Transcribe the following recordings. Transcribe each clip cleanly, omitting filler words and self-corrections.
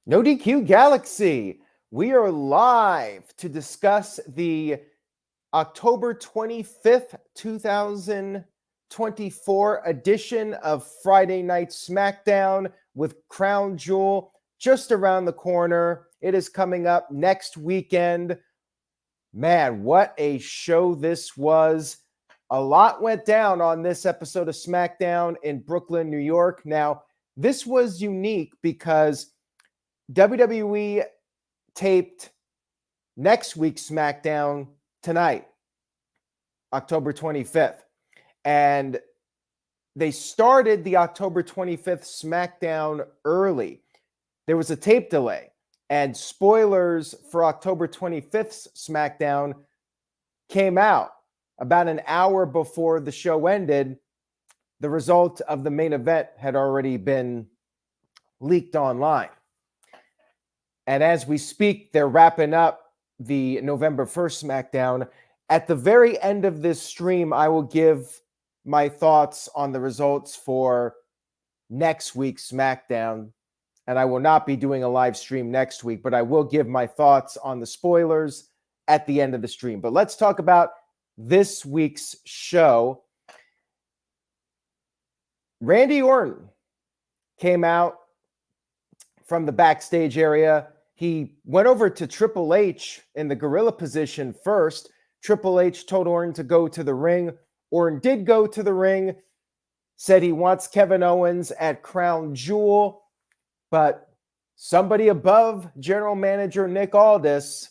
No DQ Galaxy. We are live to discuss the October 25th, 2024 edition of Friday Night Smackdown with Crown Jewel just around the corner. It is coming up next weekend. Man, what a show this was. A lot went down on this episode of SmackDown in Brooklyn, New York. Now, this was unique because WWE taped next week's SmackDown tonight, October 25th. And they started the October 25th SmackDown early. There was a tape delay. And spoilers for October 25th's SmackDown came out about an hour before the show ended. The result of the main event had already been leaked online. And as we speak, they're wrapping up the November 1st SmackDown. At the very end of this stream, I will give my thoughts on the results for next week's SmackDown. And I will not be doing a live stream next week, but I will give my thoughts on the spoilers at the end of the stream. But let's talk about this week's show. Randy Orton came out from the backstage area. He went over to Triple H in the gorilla position first. Triple H told Orton to go to the ring. Orton did go to the ring, said he wants Kevin Owens at Crown Jewel, but somebody above General Manager Nick Aldis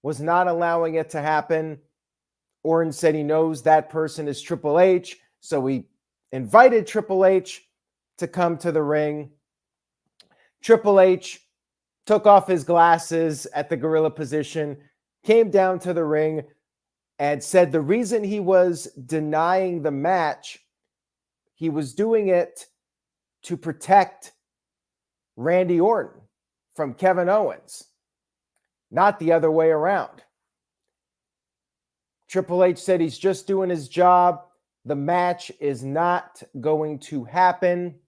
was not allowing it to happen. Orton said he knows that person is Triple H, so he invited Triple H to come to the ring. Triple H took off his glasses at the gorilla position, came down to the ring, and said the reason he was denying the match, he was doing it to protect Randy Orton from Kevin Owens, not the other way around. Triple H said he's just doing his job. The match is not going to happen.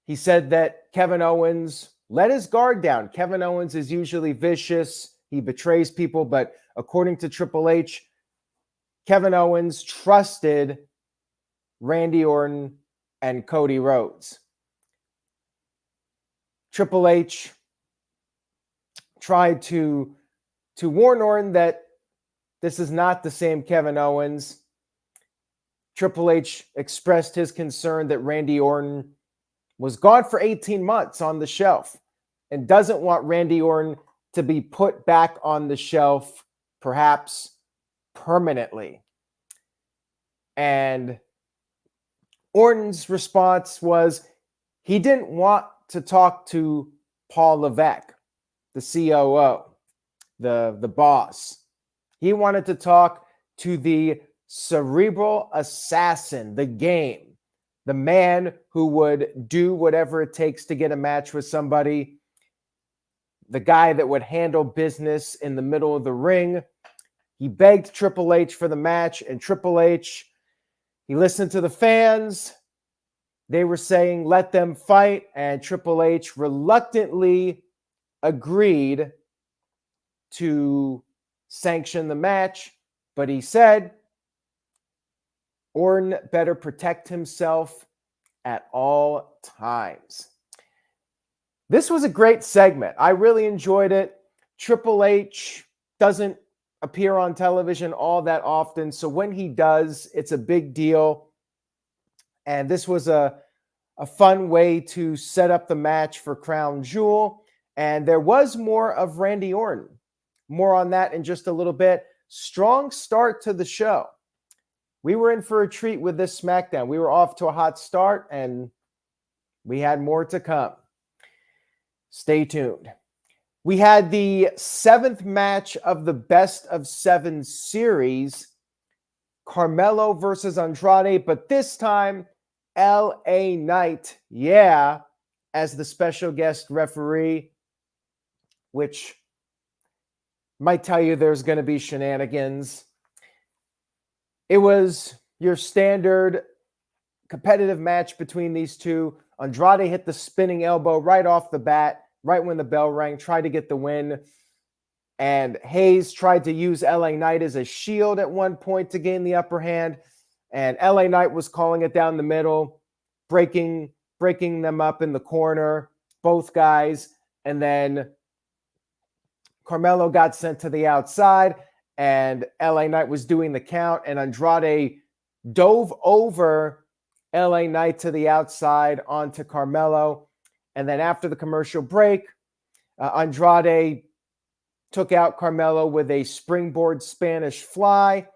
He said that Kevin Owens let his guard down. Kevin Owens is usually vicious. He betrays people, but according to Triple H, Kevin Owens trusted Randy Orton and Cody Rhodes. Triple H tried to warn Orton that this is not the same Kevin Owens. Triple H expressed his concern that Randy Orton was gone for 18 months on the shelf and doesn't want Randy Orton to be put back on the shelf, perhaps permanently. And Orton's response was he didn't want to talk to Paul Levesque, the COO, the boss. He wanted to talk to the cerebral assassin, the game. The man who would do whatever it takes to get a match with somebody. The guy that would handle business in the middle of the ring. He begged Triple H for the match, and Triple H, he listened to the fans. They were saying, let them fight, and Triple H reluctantly agreed to sanction the match, but he said, Orton better protect himself at all times. This was a great segment. I really enjoyed it. Triple H doesn't appear on television all that often, so when he does, it's a big deal. And this was a fun way to set up the match for Crown Jewel. And there was more of Randy Orton. More on that in just a little bit. Strong start to the show. We were in for a treat with this SmackDown. We were off to a hot start, and we had more to come. Stay tuned. We had the 7th match of the Best of 7 series, Carmelo versus Andrade, but this time, LA Knight, as the special guest referee, which might tell you there's going to be shenanigans. It was your standard competitive match between these two. Andrade hit the spinning elbow right off the bat, right when the bell rang, tried to get the win. And Hayes tried to use LA Knight as a shield at one point to gain the upper hand. And LA Knight was calling it down the middle, breaking them up in the corner, both guys. And then Carmelo got sent to the outside, and LA Knight was doing the count, and Andrade dove over LA Knight to the outside onto Carmelo. And then after the commercial break, Andrade took out Carmelo with a springboard Spanish fly,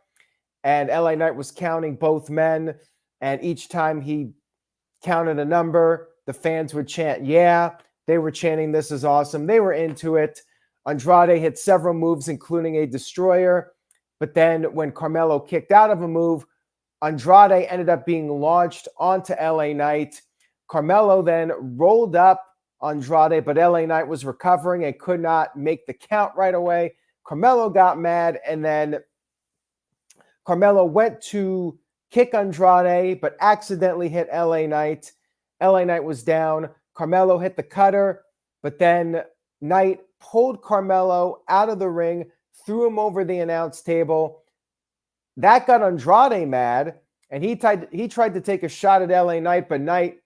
and LA Knight was counting both men. And each time he counted a number, the fans would chant, yeah. They were chanting, this is awesome. They were into it. Andrade hit several moves, including a destroyer. But then when Carmelo kicked out of a move, Andrade ended up being launched onto LA Knight. Carmelo then rolled up Andrade, but LA Knight was recovering and could not make the count right away. Carmelo got mad, and then Carmelo went to kick Andrade, but accidentally hit LA Knight. LA Knight was down. Carmelo hit the cutter, but then Knight pulled Carmelo out of the ring, threw him over the announce table. That got Andrade mad, and he tried to take a shot at LA Knight, but Knight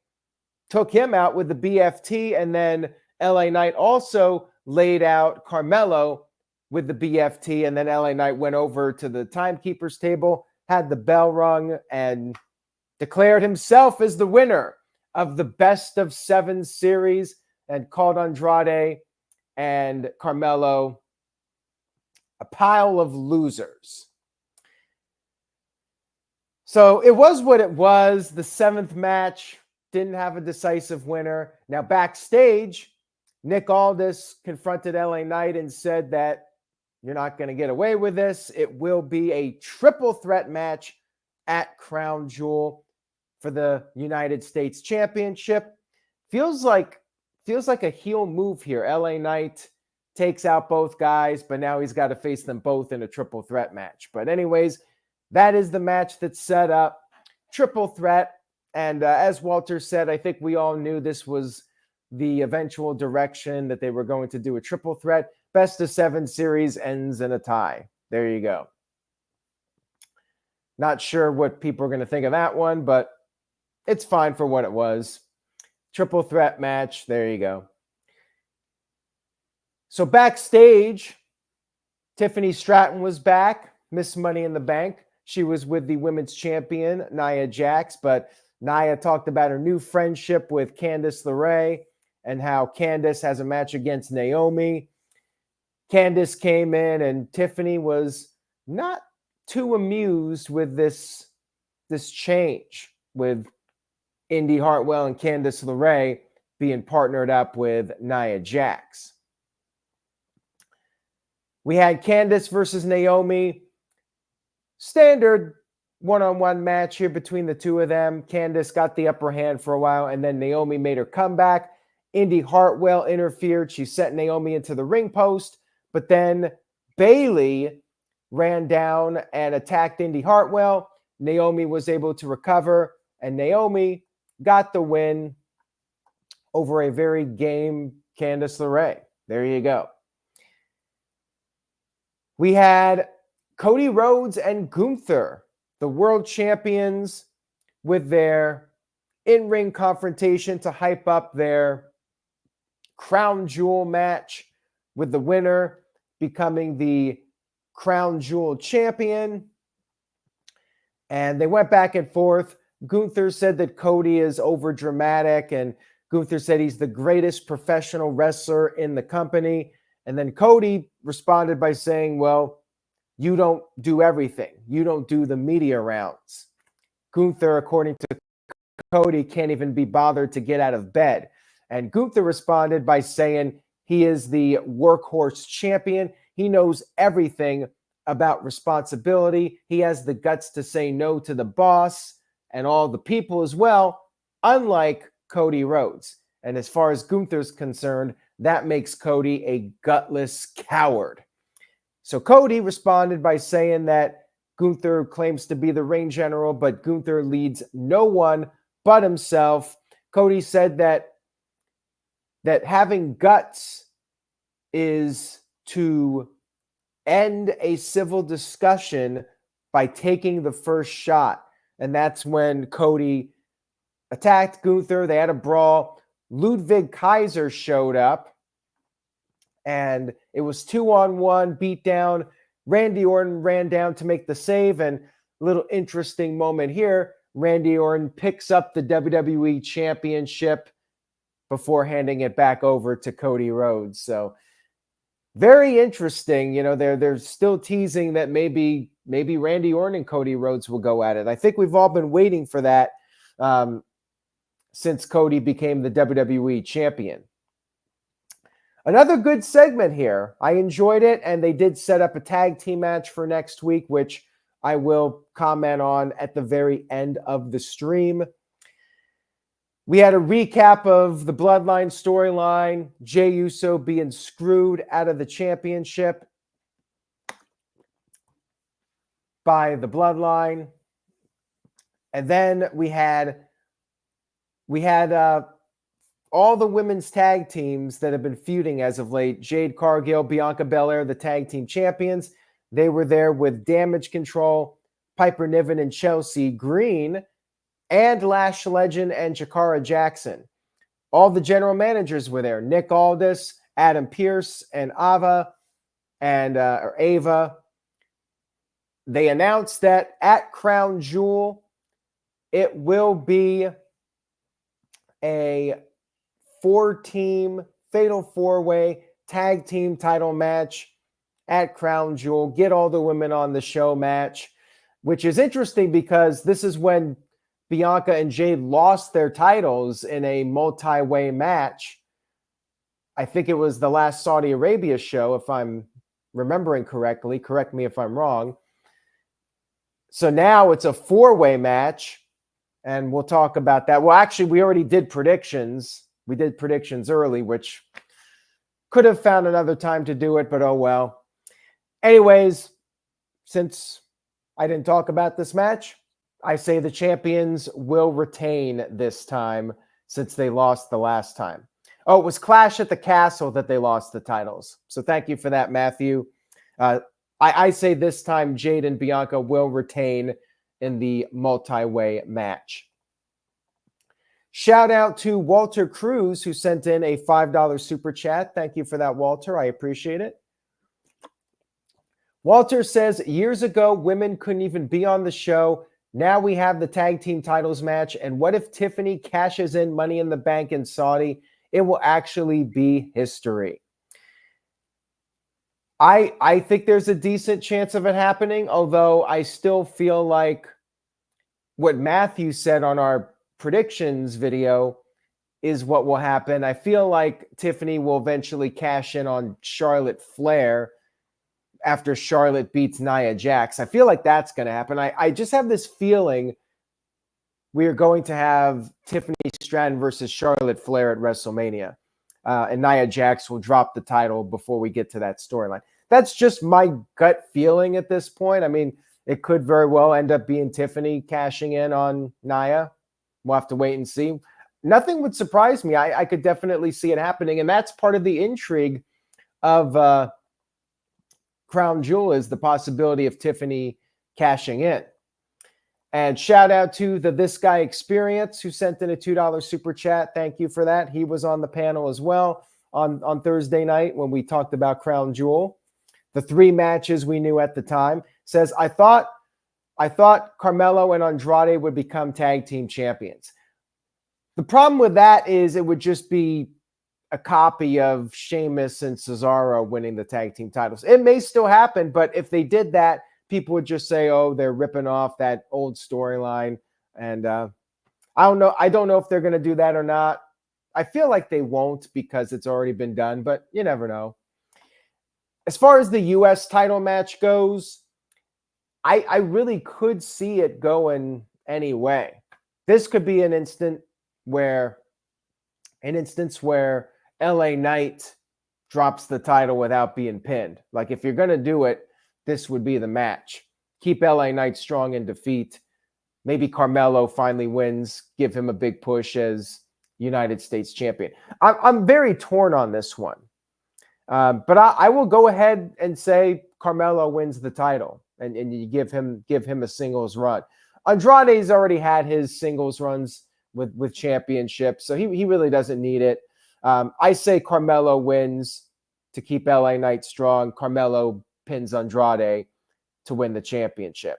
took him out with the BFT, and then LA Knight also laid out Carmelo with the BFT, and then LA Knight went over to the timekeeper's table, had the bell rung, and declared himself as the winner of the best of 7 series, and called Andrade and Carmelo a pile of losers. So it was what it was. The 7th match didn't have a decisive winner. Now backstage, Nick Aldis confronted LA Knight and said that you're not going to get away with this. It will be a triple threat match at Crown Jewel for the United States Championship. Feels like a heel move here. LA Knight takes out both guys, but now he's got to face them both in a triple threat match. But anyways, that is the match that's set up. Triple threat. And as Walter said, I think we all knew this was the eventual direction that they were going to do a triple threat. Best of 7 series ends in a tie. There you go. Not sure what people are going to think of that one, but it's fine for what it was. Triple threat match. There you go. So backstage, Tiffany Stratton was back. Miss Money in the Bank. She was with the women's champion, Nia Jax, but Nia talked about her new friendship with Candice LeRae and how Candice has a match against Naomi. Candice came in, and Tiffany was not too amused with this change with Indy Hartwell and Candice LeRae being partnered up with Nia Jax. We had Candice versus Naomi. Standard one-on-one match here between the two of them. Candice got the upper hand for a while, and then Naomi made her comeback. Indy Hartwell interfered. She sent Naomi into the ring post, but then Bayley ran down and attacked Indy Hartwell. Naomi was able to recover, and Naomi got the win over a very game Candice LeRae. There you go. We had Cody Rhodes and Gunther, the world champions, with their in-ring confrontation to hype up their Crown Jewel match, with the winner becoming the Crown Jewel champion. And they went back and forth. Gunther said that Cody is overdramatic, and Gunther said he's the greatest professional wrestler in the company. And then Cody responded by saying, well, you don't do everything. You don't do the media rounds. Gunther, according to Cody, can't even be bothered to get out of bed. And Gunther responded by saying he is the workhorse champion. He knows everything about responsibility. He has the guts to say no to the boss and all the people as well, unlike Cody Rhodes. And as far as Gunther's concerned, that makes Cody a gutless coward. So Cody responded by saying that Gunther claims to be the reign general, but Gunther leads no one but himself. Cody said that having guts is to end a civil discussion by taking the first shot. And that's when Cody attacked Gunther. They had a brawl. Ludwig Kaiser showed up, and it was 2-on-1 beatdown. Randy Orton ran down to make the save, and a little interesting moment here. Randy Orton picks up the WWE Championship before handing it back over to Cody Rhodes. So very interesting. You know, they're still teasing that maybe Randy Orton and Cody Rhodes will go at it. I think we've all been waiting for that since Cody became the WWE champion. Another good segment here. I enjoyed it, and they did set up a tag team match for next week, which I will comment on at the very end of the stream. We had a recap of the Bloodline storyline, Jey Uso being screwed out of the championship by the Bloodline. And then we had all the women's tag teams that have been feuding as of late. Jade Cargill, Bianca Belair, the tag team champions. They were there with Damage Control, Piper Niven and Chelsea Green, and Lash Legend and Jakara Jackson. All the general managers were there. Nick Aldis, Adam Pearce, and Ava. They announced that at Crown Jewel, it will be a 4-team fatal 4-way tag team title match at Crown Jewel. Get all the women on the show match, which is interesting because this is when Bianca and Jade lost their titles in a multi-way match. I think it was the last Saudi Arabia show, if I'm remembering correctly. Correct me if I'm wrong. So now it's a 4-way match, and we'll talk about that. Well, actually, we already did predictions. We did predictions early, which could have found another time to do it, but oh well. Anyways, since I didn't talk about this match, I say the champions will retain this time since they lost the last time. Oh, it was Clash at the Castle that they lost the titles. So thank you for that, Matthew. I say this time Jade and Bianca will retain in the multi-way match. Shout out to Walter Cruz, who sent in a $5 super chat. Thank you for that, Walter. I appreciate it. Walter says, years ago, women couldn't even be on the show. Now we have the tag team titles match. And what if Tiffany cashes in Money in the Bank in Saudi? It will actually be history. I think there's a decent chance of it happening, although I still feel like what Matthew said on our predictions video is what will happen. I feel like Tiffany will eventually cash in on Charlotte Flair after Charlotte beats Nia Jax. I feel like that's going to happen. I just have this feeling we are going to have Tiffany Stratton versus Charlotte Flair at WrestleMania. And Nia Jax will drop the title before we get to that storyline. That's just my gut feeling at this point. I mean, it could very well end up being Tiffany cashing in on Nia. We'll have to wait and see. Nothing would surprise me. I could definitely see it happening. And that's part of the intrigue of Crown Jewel, is the possibility of Tiffany cashing in. And shout out to the This Guy Experience, who sent in a $2 super chat. Thank you for that. He was on the panel as well on Thursday night when we talked about Crown Jewel. The 3 matches we knew at the time. Says, I thought Carmelo and Andrade would become tag team champions. The problem with that is it would just be a copy of Sheamus and Cesaro winning the tag team titles. It may still happen, but if they did that, people would just say, oh, they're ripping off that old storyline. And I don't know if they're going to do that or not. I feel like they won't because it's already been done, but you never know. As far as the U.S. title match goes, I really could see it going any way. This could be an instance where LA Knight drops the title without being pinned. Like, if you're going to do it, this would be the match. keep LA Knight strong in defeat. Maybe Carmelo finally wins, give him a big push as United States champion. I'm very torn on this one. But I will go ahead and say Carmelo wins the title, and you give him a singles run. Andrade's already had his singles runs with championships, so he really doesn't need it. I say Carmelo wins to keep LA Knight strong. Carmelo pins Andrade to win the championship.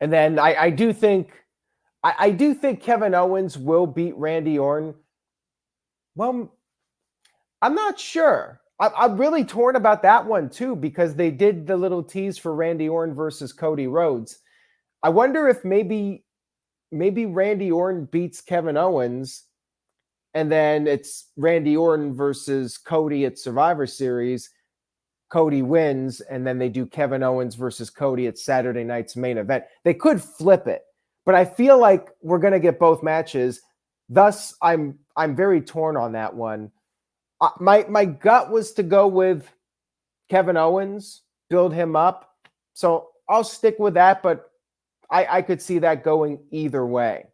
And then I do think Kevin Owens will beat Randy Orton. Well, I'm not sure. I'm really torn about that one too, because they did the little tease for Randy Orton versus Cody Rhodes. I wonder if maybe Randy Orton beats Kevin Owens, and then it's Randy Orton versus Cody at Survivor Series. Cody wins, and then they do Kevin Owens versus Cody at Saturday night's main event. They could flip it, but I feel like we're going to get both matches. Thus, I'm very torn on that one. My gut was to go with Kevin Owens, build him up. So I'll stick with that, but I could see that going either way.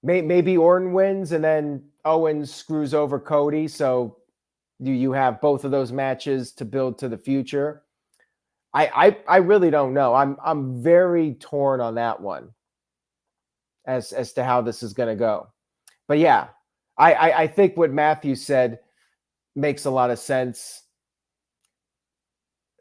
Maybe Orton wins and then Owens screws over Cody. So you have both of those matches to build to the future. I really don't know. I'm very torn on that one as to how this is going to go. But yeah, I think what Matthew said makes a lot of sense.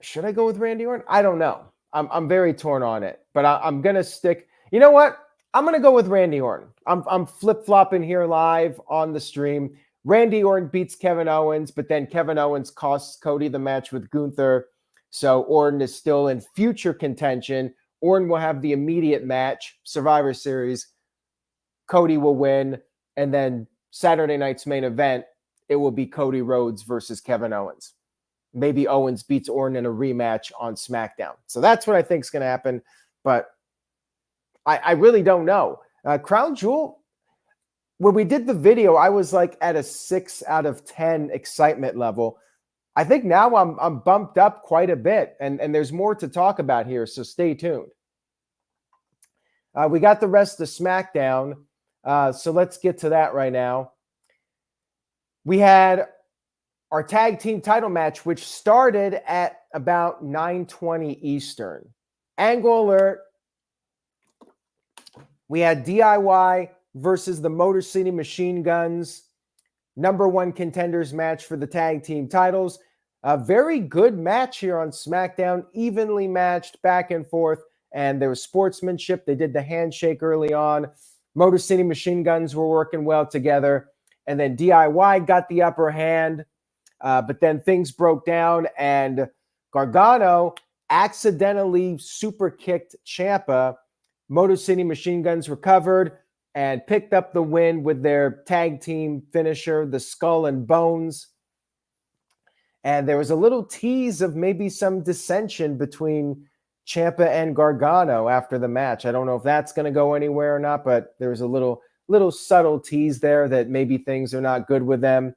Should I go with Randy Orton? I don't know. I'm very torn on it, but I'm going to stick. You know what? I'm going to go with Randy Orton. I'm flip-flopping here live on the stream. Randy Orton beats Kevin Owens, but then Kevin Owens costs Cody the match with Gunther. So Orton is still in future contention. Orton will have the immediate match, Survivor Series. Cody will win. And then Saturday night's main event, it will be Cody Rhodes versus Kevin Owens. Maybe Owens beats Orton in a rematch on SmackDown. So that's what I think is going to happen. But I really don't know. Crown Jewel, when we did the video, I was like at a 6 out of 10 excitement level. I think now I'm bumped up quite a bit, and there's more to talk about here, so stay tuned. We got the rest of SmackDown, so let's get to that right now. We had our tag team title match, which started at about 9:20 Eastern. Angle alert. We had DIY versus the Motor City Machine Guns. #1 contenders match for the tag team titles. A very good match here on SmackDown, evenly matched back and forth, and there was sportsmanship. They did the handshake early on. Motor City Machine Guns were working well together, and then DIY got the upper hand, but then things broke down, and Gargano accidentally super kicked Ciampa. Motor City Machine Guns recovered and picked up the win with their tag team finisher, the Skull and Bones. And there was a little tease of maybe some dissension between Ciampa and Gargano after the match. I don't know if that's going to go anywhere or not, but there was a little subtle tease there that maybe things are not good with them.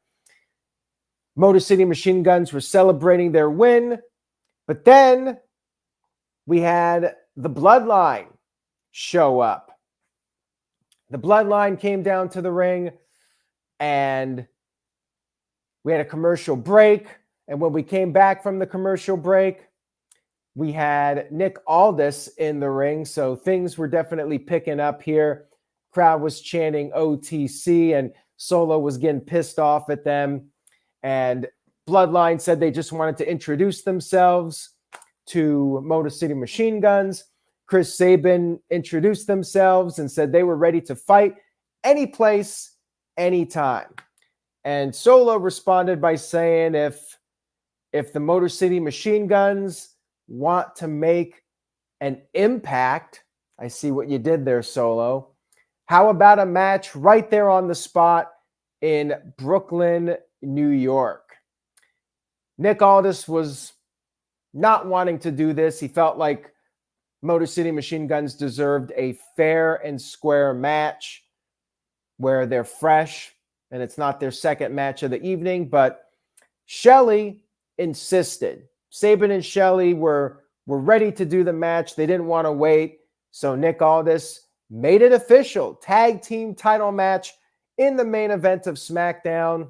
Motor City Machine Guns were celebrating their win, but then we had the Bloodline show up. The Bloodline came down to the ring, and we had a commercial break. And when we came back from the commercial break, we had Nick Aldis in the ring. So things were definitely picking up here. Crowd was chanting OTC, and Solo was getting pissed off at them. And Bloodline said they just wanted to introduce themselves to Motor City Machine Guns. Chris Sabin introduced themselves and said they were ready to fight any place, anytime. And Solo responded by saying if the Motor City Machine Guns want to make an impact, I see what you did there, Solo. How about a match right there on the spot in Brooklyn, New York? Nick Aldis was not wanting to do this. He felt like Motor City Machine Guns deserved a fair and square match where they're fresh and it's not their second match of the evening. But Shelley insisted. Sabin and Shelley were ready to do the match. They didn't want to wait. So Nick Aldis made it official. Tag team title match in the main event of SmackDown.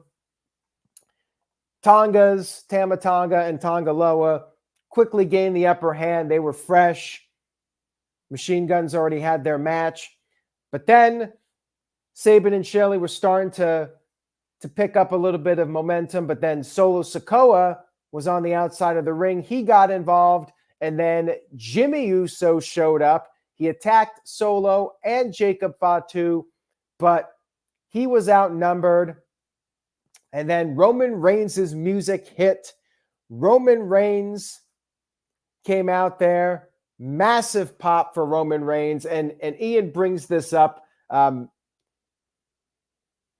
Tonga's, Tama Tonga and Tonga Loa quickly gained the upper hand. They were fresh. Machine Guns already had their match. But then Sabin and Shelley were starting to pick up a little bit of momentum. But then Solo Sikoa was on the outside of the ring. He got involved. And then Jimmy Uso showed up. He attacked Solo and Jacob Fatu, but he was outnumbered. And then Roman Reigns' music hit. Roman Reigns came out there. Massive pop for Roman Reigns. And Ian brings this up.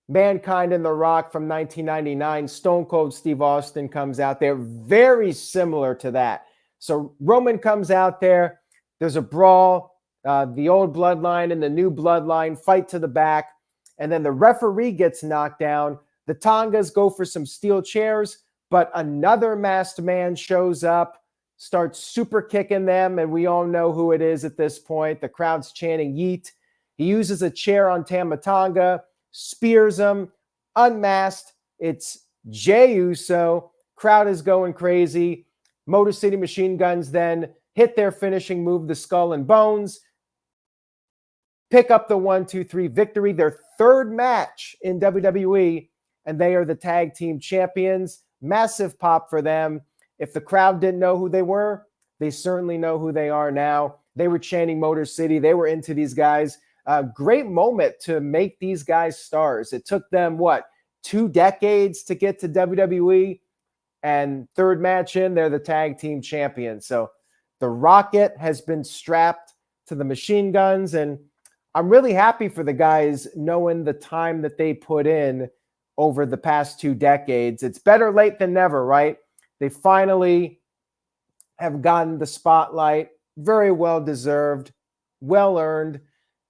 Mankind and The Rock from 1999. Stone Cold Steve Austin comes out there. Very similar to that. So Roman comes out there. There's a brawl. The old Bloodline and the new Bloodline fight to the back. And then the referee gets knocked down. The Tongas go for some steel chairs, but another masked man shows up, starts super kicking them, and we all know who it is at this point. The crowd's chanting yeet. He uses a chair on Tama Tonga, spears him, unmasked. It's Jey Uso. Crowd is going crazy. Motor City Machine Guns then hit their finishing move, the Skull and Bones, pick up the 1-2-3 victory, their third match in WWE, and they are the tag team champions. Massive pop for them. If the crowd didn't know who they were, they certainly know who they are now. They were chanting Motor City. They were into these guys. Great moment to make these guys stars. It took them, 2 decades to get to WWE? And third match in, they're the tag team champions. So the Rocket has been strapped to the Machine Guns, and I'm really happy for the guys knowing the time that they put in over the past 2 decades. It's better late than never, right? They finally have gotten the spotlight. Very well deserved, well earned,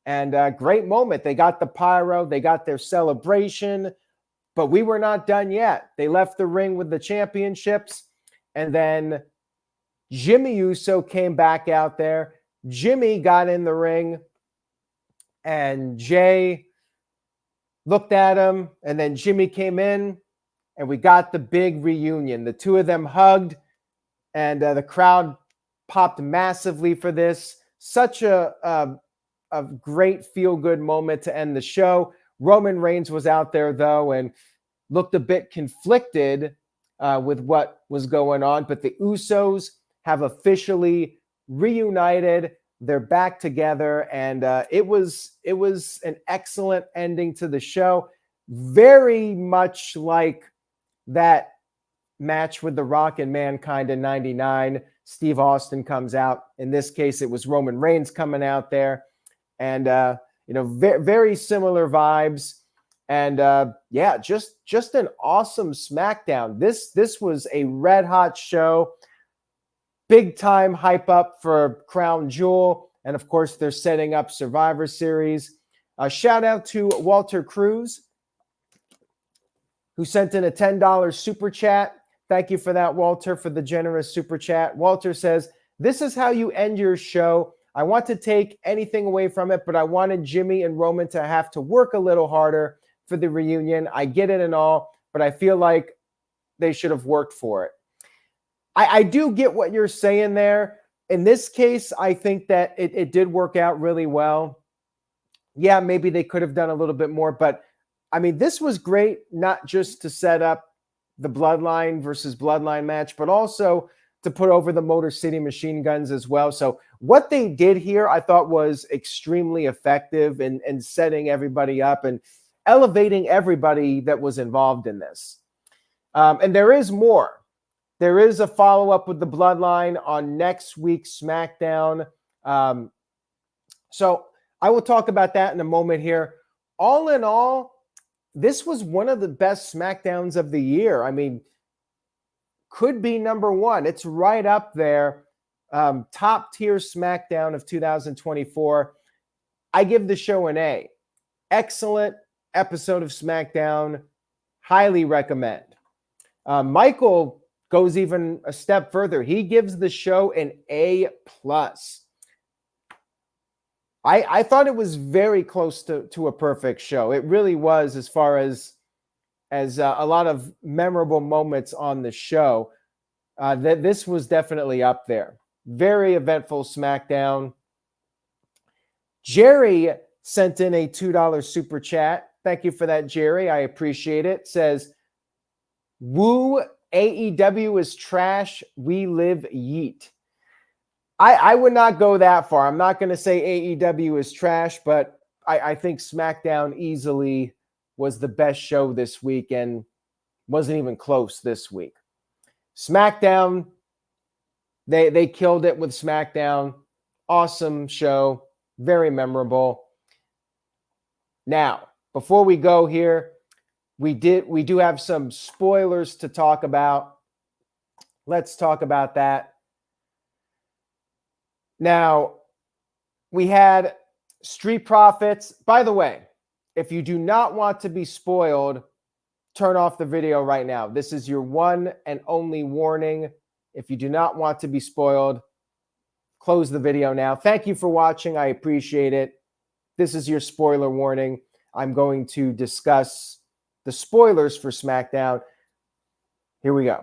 and a great moment. They got the pyro, they got their celebration, but we were not done yet. They left the ring with the championships, and then Jimmy Uso came back out there. Jimmy got in the ring, and Jay looked at him, and then Jimmy came in, and we got the big reunion. The two of them hugged, and the crowd popped massively for this. Such a great feel-good moment to end the show. Roman Reigns was out there, though, and looked a bit conflicted with what was going on, but the Usos have officially reunited. They're back together, and it was an excellent ending to the show. Very much like that match with The Rock and Mankind in '99. Steve Austin comes out. In this case, it was Roman Reigns coming out there, and very similar vibes. And just an awesome SmackDown. This was a red hot show. Big time hype up for Crown Jewel. And of course, they're setting up Survivor Series. Shout out to Walter Cruz, who sent in a $10 super chat. Thank you for that, Walter, for the generous super chat. Walter says, "This is how you end your show. I want to take anything away from it, but I wanted Jimmy and Roman to have to work a little harder for the reunion. I get it and all, but I feel like they should have worked for it." I do get what you're saying there. In this case, I think that it did work out really well. Yeah, maybe they could have done a little bit more, but I mean, this was great, not just to set up the Bloodline versus Bloodline match, but also to put over the Motor City Machine Guns as well. So what they did here, I thought, was extremely effective in setting everybody up and elevating everybody that was involved in this. And there is more. There is a follow-up with the Bloodline on next week's SmackDown. So I will talk about that in a moment here. All in all, this was one of the best SmackDowns of the year. I mean, could be number one. It's right up there. Top tier SmackDown of 2024. I give the show an A. Excellent episode of SmackDown. Highly recommend. Michael goes even a step further. He gives the show an A+. I thought it was very close to a perfect show. It really was, as far as a lot of memorable moments on the show. This was definitely up there. Very eventful SmackDown. Jerry sent in a $2 super chat. Thank you for that, Jerry. I appreciate it. Says, woo, AEW is trash. We live yeet. I would not go that far. I'm not going to say AEW is trash, but I think SmackDown easily was the best show this week and wasn't even close this week. SmackDown, they killed it with SmackDown. Awesome show. Very memorable. Now, before we go here, we do have some spoilers to talk about. Let's talk about that. Now, we had Street Profits. By the way, if you do not want to be spoiled, turn off the video right now. This is your one and only warning. If you do not want to be spoiled, close the video now. Thank you for watching. I appreciate it. This is your spoiler warning. I'm going to discuss the spoilers for SmackDown. Here we go.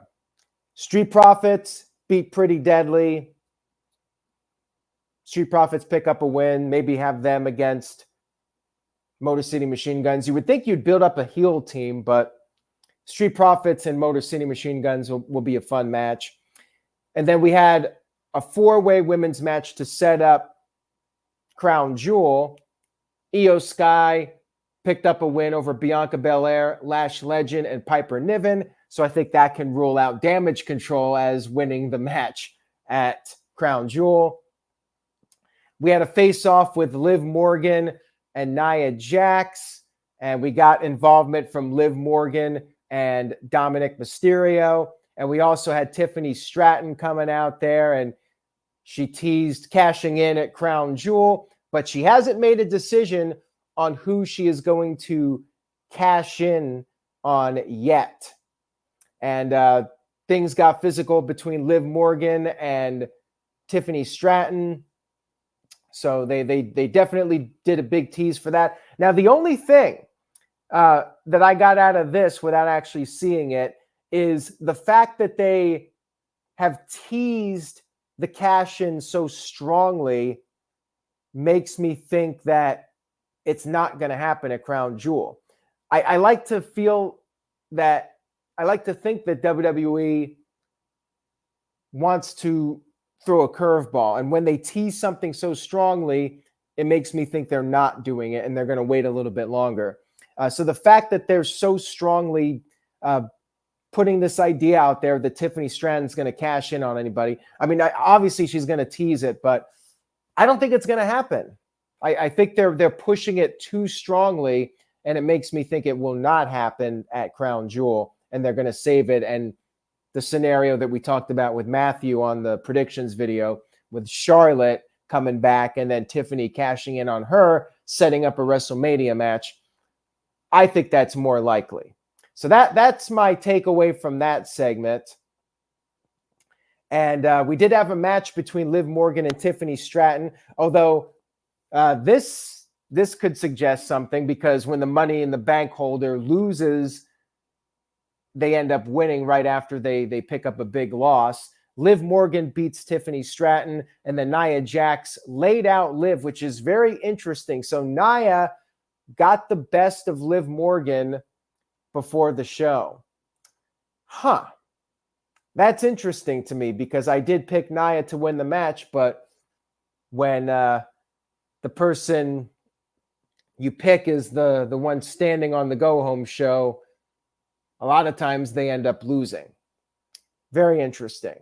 Street Profits beat Pretty Deadly. Street Profits pick up a win, maybe have them against Motor City Machine Guns. You would think you'd build up a heel team, but Street Profits and Motor City Machine Guns will be a fun match. And then we had a 4-way women's match to set up Crown Jewel. Io Sky picked up a win over Bianca Belair, Lash Legend, and Piper Niven. So I think that can rule out Damage Control as winning the match at Crown Jewel. We had a face-off with Liv Morgan and Nia Jax, and we got involvement from Liv Morgan and Dominic Mysterio. And we also had Tiffany Stratton coming out there, and she teased cashing in at Crown Jewel, but she hasn't made a decision on who she is going to cash in on yet. And things got physical between Liv Morgan and Tiffany Stratton. So they definitely did a big tease for that. Now, the only thing that I got out of this without actually seeing it is the fact that they have teased the cash-in so strongly makes me think that it's not going to happen at Crown Jewel. I like to think that WWE wants to throw a curveball. And when they tease something so strongly, it makes me think they're not doing it and they're going to wait a little bit longer. So the fact that they're so strongly putting this idea out there that Tiffany Stratton's going to cash in on anybody. I mean, obviously she's going to tease it, but I don't think it's going to happen. I think they're pushing it too strongly, and it makes me think it will not happen at Crown Jewel, and they're going to save it. And the scenario that we talked about with Matthew on the predictions video with Charlotte coming back and then Tiffany cashing in on her, setting up a WrestleMania match, I think that's more likely. So that's my takeaway from that segment. And we did have a match between Liv Morgan and Tiffany Stratton, although this could suggest something, because when the Money in the Bank holder loses, they end up winning right after they pick up a big loss. Liv Morgan beats Tiffany Stratton, and then Nia Jax laid out Liv, which is very interesting. So Nia got the best of Liv Morgan before the show. That's interesting to me, because I did pick Nia to win the match, but when the person you pick is the one standing on the go-home show, a lot of times they end up losing. Very interesting.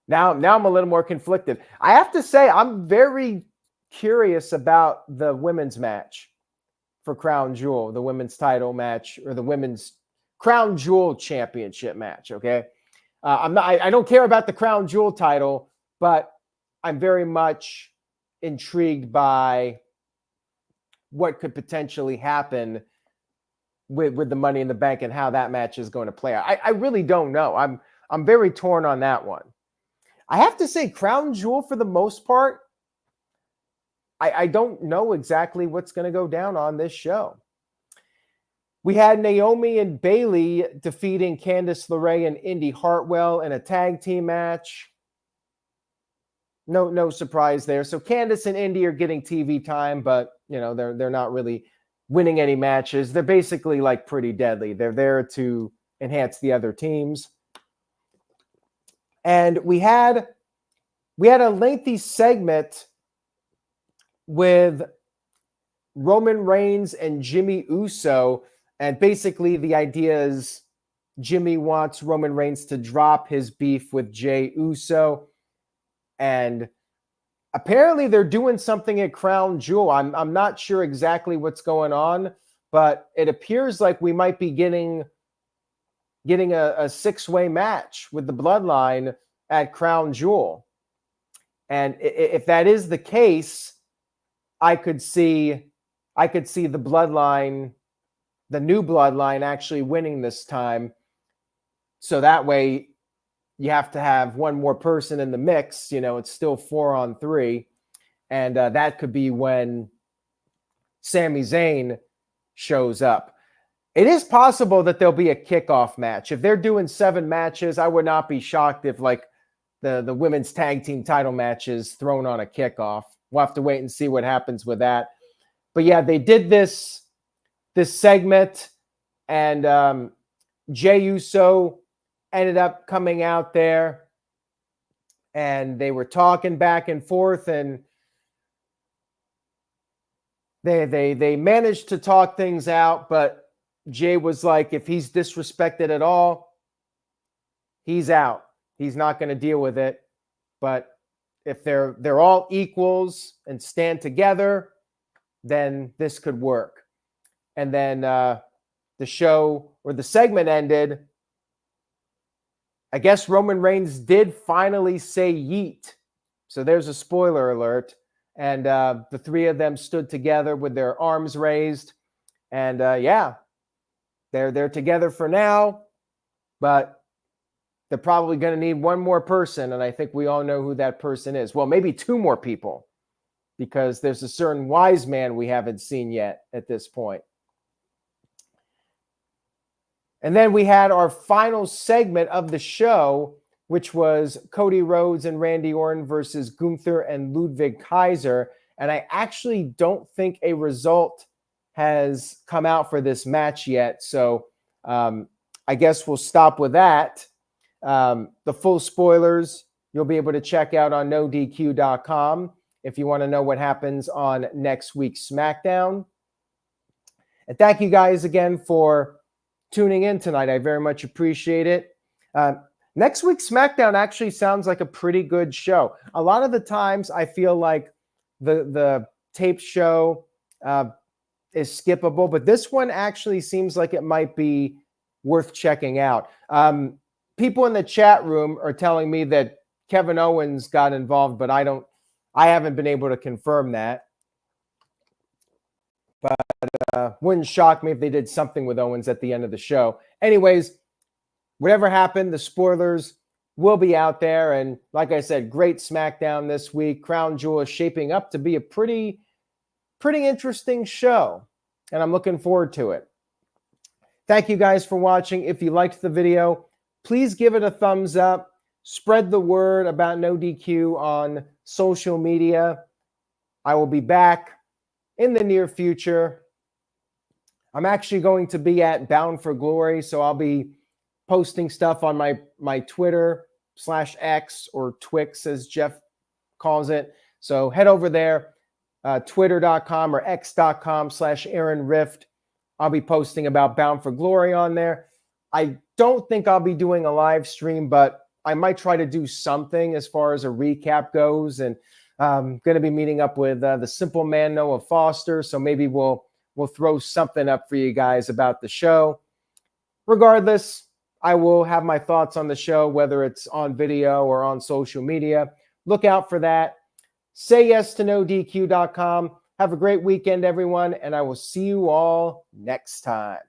Now I'm a little more conflicted. I have to say, I'm very curious about the women's match for Crown Jewel, the women's title match, or the women's Crown Jewel championship match. Okay. I don't care about the Crown Jewel title, but I'm very much intrigued by what could potentially happen with the Money in the Bank and how that match is going to play out. I really don't know. I'm very torn on that one. I have to say, Crown Jewel, for the most part, I don't know exactly what's going to go down on this show. We had Naomi and Bayley defeating Candice LeRae and Indy Hartwell in a tag team match. No surprise there. So Candice and Indy are getting TV time, but they're not really winning any matches. They're basically like Pretty Deadly. They're there to enhance the other teams. And we had a lengthy segment with Roman Reigns and Jimmy Uso. And basically the idea is Jimmy wants Roman Reigns to drop his beef with Jey Uso. And apparently they're doing something at Crown Jewel. I'm not sure exactly what's going on, but it appears like we might be getting a six-way match with the Bloodline at Crown Jewel. And if that is the case, I could see the Bloodline, the new Bloodline, actually winning this time. So that way you have to have one more person in the mix. It's still 4-on-3. And that could be when Sami Zayn shows up. It is possible that there'll be a kickoff match. If they're doing 7 matches, I would not be shocked if the women's tag team title match is thrown on a kickoff. We'll have to wait and see what happens with that. But yeah, they did this segment, and Jey Uso ended up coming out there, and they were talking back and forth, and they managed to talk things out, but Jey was like, if he's disrespected at all, he's out. He's not going to deal with it. But if they're all equals and stand together, then this could work. And then the show, or the segment, ended. I guess Roman Reigns did finally say yeet. So there's a spoiler alert. And the three of them stood together with their arms raised. And yeah, they're together for now. But they're probably going to need one more person. And I think we all know who that person is. Well, maybe 2 more people, because there's a certain wise man we haven't seen yet at this point. And then we had our final segment of the show, which was Cody Rhodes and Randy Orton versus Gunther and Ludwig Kaiser. And I actually don't think a result has come out for this match yet. So I guess we'll stop with that. The full spoilers you'll be able to check out on NoDQ.com if you want to know what happens on next week's SmackDown. And thank you guys again for tuning in tonight. I very much appreciate it. Next week's SmackDown actually sounds like a pretty good show. A lot of the times I feel like the tape show is skippable, but this one actually seems like it might be worth checking out. People in the chat room are telling me that Kevin Owens got involved, but I haven't been able to confirm that. But wouldn't shock me if they did something with Owens at the end of the show. Anyways, whatever happened, the spoilers will be out there. And like I said, great SmackDown this week. Crown Jewel is shaping up to be a pretty interesting show, and I'm looking forward to it. Thank you guys for watching. If you liked the video, please give it a thumbs up. Spread the word about No DQ on social media. I will be back in the near future. I'm actually going to be at Bound for Glory, so I'll be posting stuff on my Twitter/X, or Twix as Jeff calls it. So head over there, twitter.com or x.com/Aaron Rift. I'll be posting about Bound for Glory on there. I don't think I'll be doing a live stream, but I might try to do something as far as a recap goes. And I'm going to be meeting up with the Simple Man Noah Foster, so maybe we'll throw something up for you guys about the show. Regardless, I will have my thoughts on the show, whether it's on video or on social media. Look out for that. Say yes to NoDQ.com. Have a great weekend, everyone, and I will see you all next time.